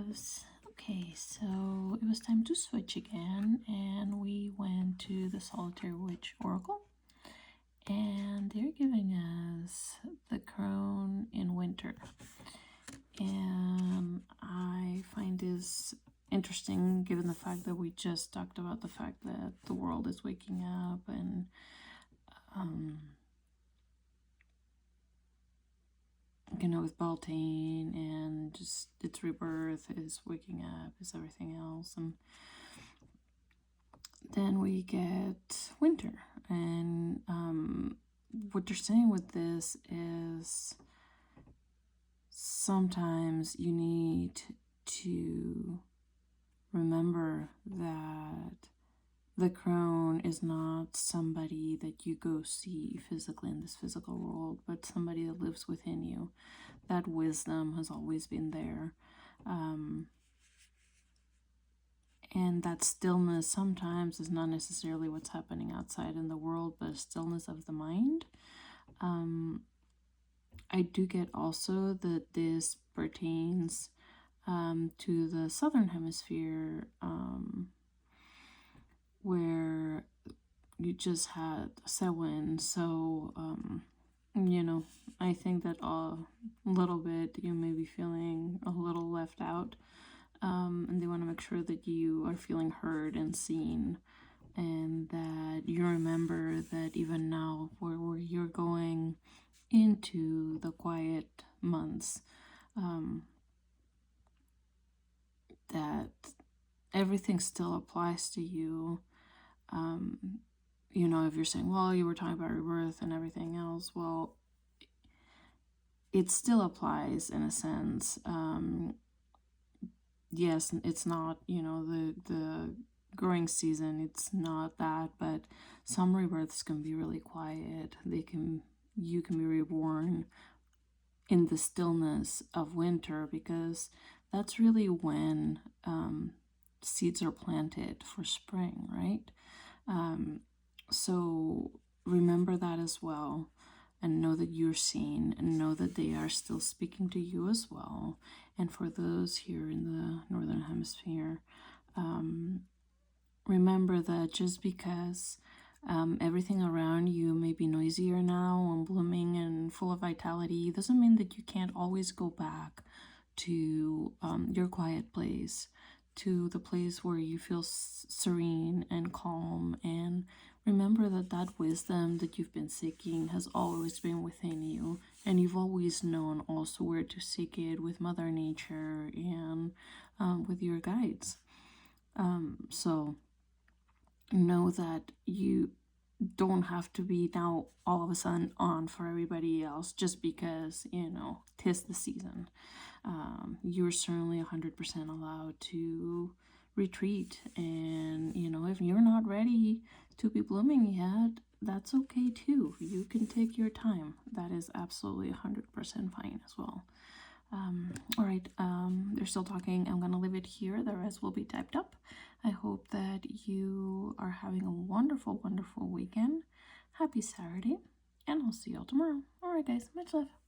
loves. Okay, so it was time to switch again, and we went to the Solitary Witch Oracle, and they're giving us the Crone in winter. And I find this interesting given the fact that we just talked about the fact that the world is waking up and with Beltane and just its rebirth is waking up, is everything else. And then we get winter. And what they're saying with this is sometimes you need to remember that the crone is not somebody that you go see physically in this physical world, but somebody that lives within you. That wisdom has always been there. And that stillness sometimes is not necessarily what's happening outside in the world, but a stillness of the mind. I do get also that this pertains to the Southern Hemisphere, where you just had Samhain. So, I think that a little bit you may be feeling a little left out, and they want to make sure that you are feeling heard and seen, and that you remember that even now where you're going into the quiet months, that everything still applies to you. If you're saying, well, you were talking about rebirth and everything else, well, it still applies in a sense. Yes, it's not, the growing season, it's not that, but some rebirths can be really quiet. You can be reborn in the stillness of winter, because that's really when seeds are planted for spring, right? So remember that as well, and know that you're seen, and know that they are still speaking to you as well. And for those here in the Northern Hemisphere, remember that just because everything around you may be noisier now and blooming and full of vitality doesn't mean that you can't always go back to your quiet place, to the place where you feel serene and calm. And remember that wisdom that you've been seeking has always been within you, and you've always known also where to seek it with Mother Nature and with your guides. So know that you don't have to be now all of a sudden on for everybody else just because, 'tis the season. You're certainly 100% allowed to retreat, and if you're not ready to be blooming yet, that's okay too. You can take your time. That is absolutely 100% fine as well. All right, they're still talking. I'm gonna leave it here. The rest will be typed up. I hope that you are having a wonderful, wonderful weekend. Happy Saturday, and I'll see you all tomorrow. All right, guys, much love.